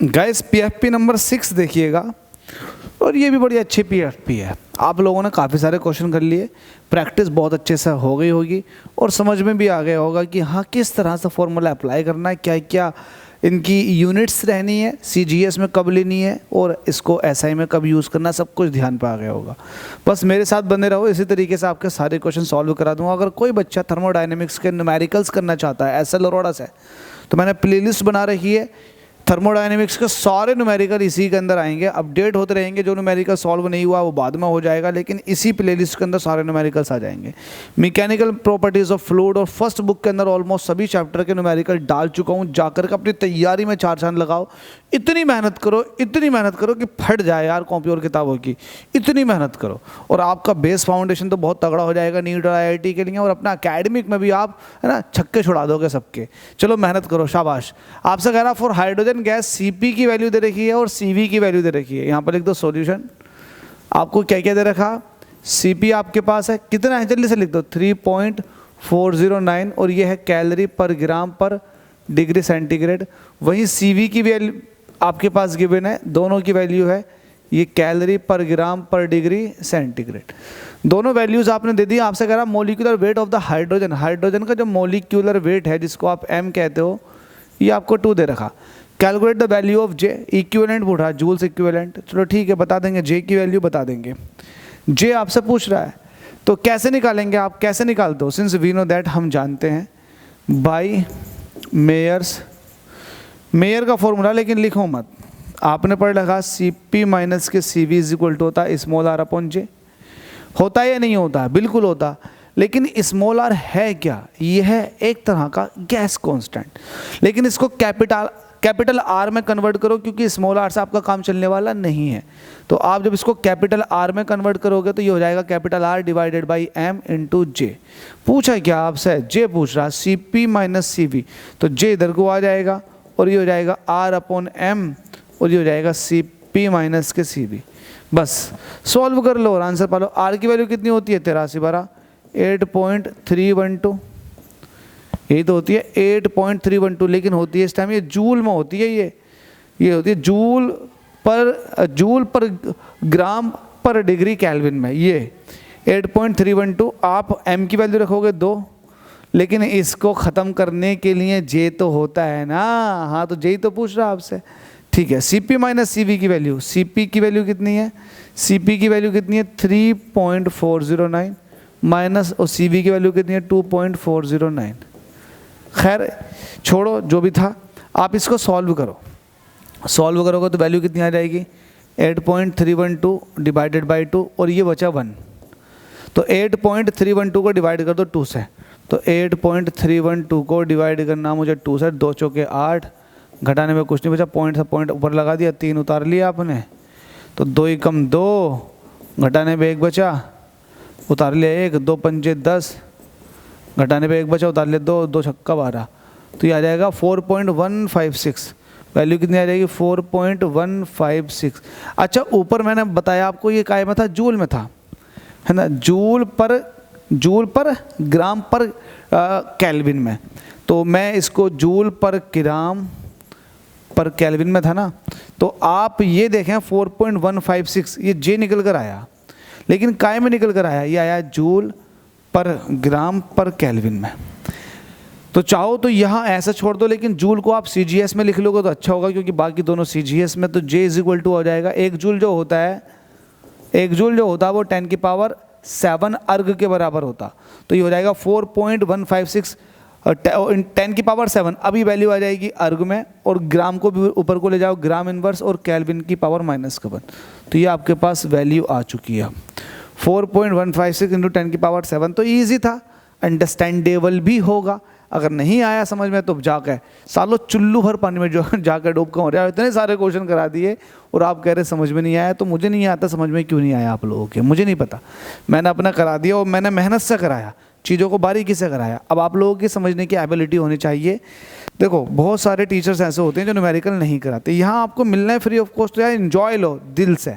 Guys PFP number 6 देखिएगा, और ये भी बड़ी अच्छी पीएफपी है। आप लोगों ने काफ़ी सारे क्वेश्चन कर लिए, प्रैक्टिस बहुत अच्छे से हो गई होगी और समझ में भी आ गया होगा कि हाँ किस तरह से फॉर्मूला अप्लाई करना है, क्या क्या इनकी यूनिट्स रहनी है, सीजीएस में कब लेनी है और इसको एसआई में कब यूज़ करना है, सब कुछ ध्यान पे आ गया होगा। बस मेरे साथ बने रहो, इसी तरीके से आपके सारे क्वेश्चन सॉल्व करा दूंगा। अगर कोई बच्चा थर्मोडायनेमिक्स के न्यूमेरिकल्स करना चाहता है एसएल अरोड़ा से, तो मैंने प्लेलिस्ट बना रखी है। थर्मोडायनेमिक्स के सारे न्यूमेरिकल इसी के अंदर आएंगे, अपडेट होते रहेंगे। जो न्यूमेरिकल सॉल्व नहीं हुआ वो बाद में हो जाएगा, लेकिन इसी प्लेलिस्ट के अंदर सारे न्यूमेरिकल्स आ जाएंगे। मैकेनिकल प्रॉपर्टीज ऑफ फ्लूइड और फर्स्ट बुक के अंदर ऑलमोस्ट सभी चैप्टर के न्यूमेरिकल डाल चुका हूँ। जाकर के अपनी तैयारी में 4 चांद लगाओ। इतनी मेहनत करो कि फट जाए यार कॉपी और किताबों की, इतनी मेहनत करो और आपका बेस फाउंडेशन तो बहुत तगड़ा हो जाएगा नीट और आईआईटी के लिए, और अपना एकेडमिक में भी आप है ना छक्के छुड़ा दोगे सबके। चलो मेहनत करो, शाबाश। आपसे कह रहा फॉर हाइड्रोजन गैस सीपी की वैल्यू दे रखी है और सीवी की वैल्यू दे रखी है। यहाँ पर लिख दो सॉल्यूशन। आपको क्या क्या दे रखा, सीपी आपके पास है, कितना है जल्दी से लिख दो 3.409, और ये है कैलोरी पर ग्राम पर डिग्री सेंटीग्रेड। वहीं सीवी की वैल्यू आपके पास गिवन है, दोनों की वैल्यू है ये कैलोरी पर ग्राम पर डिग्री सेंटीग्रेड। दोनों वैल्यूज आपने दे दी। आपसे कह रहा molecular weight of the hydrogen, hydrogen का जो मोलिकुलर वेट है जिसको आप m कहते हो, ये आपको 2 दे रखा। Calculate the value of J, equivalent पूछ रहा है, जूल्स इक्विवेलेंट। चलो ठीक है, बता देंगे, जे की वैल्यू बता देंगे। जे आपसे पूछ रहा है तो कैसे निकालेंगे, आप कैसे निकाल दो, सिंस वी नो दैट, हम जानते हैं बाई मेयर्स, मेयर का फॉर्मूला, लेकिन लिखो मत। आपने पढ़ रखा Cp माइनस के Cv इज इक्वल टू होता है स्मॉल r अपॉन जे। होता है या नहीं होता, बिल्कुल होता। लेकिन स्मॉल r है क्या, ये है एक तरह का गैस कांस्टेंट, लेकिन इसको कैपिटल R में कन्वर्ट करो, क्योंकि स्मॉल r से आपका काम चलने वाला नहीं है। तो आप जब इसको कैपिटल R में कन्वर्ट करोगे तो ये हो जाएगा capital R divided by m into J. पूछा क्या आपसे, जे पूछ रहा, Cp माइनस Cv, तो जे इधर को आ जाएगा और ये हो जाएगा R अपॉन m, और ये हो जाएगा Cp माइनस के Cv। बस सॉल्व कर लो और आंसर पा लो। R की वैल्यू कितनी होती है, 83 8.312, यही तो होती है 8.312, लेकिन होती है इस टाइम ये जूल में होती है, ये होती है जूल पर ग्राम पर डिग्री केल्विन में। ये 8.312, आप m की वैल्यू रखोगे 2, लेकिन इसको ख़त्म करने के लिए जे तो होता है ना, हाँ तो जे ही तो पूछ रहा आपसे। ठीक है, Cp माइनस Cv की वैल्यू, Cp की वैल्यू कितनी है, Cp की वैल्यू कितनी है 3.409 माइनस, और Cv की वैल्यू कितनी है 2.409। खैर छोड़ो जो भी था, आप इसको सॉल्व करो। सॉल्व करोगे तो वैल्यू कितनी आ जाएगी 8.312 डिवाइडेड बाई 2, और ये बचा 1। तो 8.312 को डिवाइड कर दो 2 से, तो 8.312 को डिवाइड करना मुझे 2 से, 2 चौके 8, घटाने में कुछ नहीं बचा, पॉइंट से पॉइंट ऊपर लगा दिया, 3 उतार लिया आपने, तो 2 ही कम 2, घटाने में 1 बचा, उतार लिया 1, 2 पंजे 10, घटाने पे 1 बचा, उतार लिया 2, 2 छक्का 12, तो ये आ जाएगा 4.156। वैल्यू कितनी आ जाएगी 4.156। अच्छा ऊपर मैंने बताया आपको ये काय में था, जूल में था, है ना, जूल पर ग्राम पर केल्विन में। तो मैं इसको जूल पर ग्राम पर केल्विन में था ना, तो आप ये देखें 4.156, ये जे निकल कर आया, लेकिन काय में निकल कर आया, ये आया जूल पर ग्राम पर केल्विन में। तो चाहो तो यहाँ ऐसा छोड़ दो, लेकिन जूल को आप सीजीएस में लिख लोगे तो अच्छा होगा, क्योंकि बाकी दोनों सीजीएस में, तो जे इज इक्वल टू हो जाएगा, एक जूल जो होता है वो 10⁻7 अर्ग के बराबर होता, तो ये हो जाएगा 4.156 10⁻7। अभी वैल्यू आ जाएगी अर्ग में, और ग्राम को भी ऊपर को ले जाओ, ग्राम इनवर्स, और केल्विन की पावर -1, तो ये आपके पास वैल्यू आ चुकी है 4.156 इंटू 10⁻7। तो ईजी था, अंडरस्टैंडेबल भी होगा। अगर नहीं आया समझ में तो जाकर सालों चुल्लू भर पानी में जो जाकर डूब कर हो रहा है। इतने सारे क्वेश्चन करा दिए और आप कह रहे समझ में नहीं आया, तो मुझे नहीं आता समझ में क्यों नहीं आया आप लोगों के, मुझे नहीं पता। मैंने अपना करा दिया और मैंने मेहनत से कराया, चीज़ों को बारीकी से कराया। अब आप लोगों की समझने की एबिलिटी होनी चाहिए। देखो बहुत सारे टीचर्स ऐसे होते हैं जो न्यूमेरिकल नहीं कराते, यहाँ आपको मिलना है फ्री ऑफ कॉस्ट, तो यार एंजॉय लो दिल से।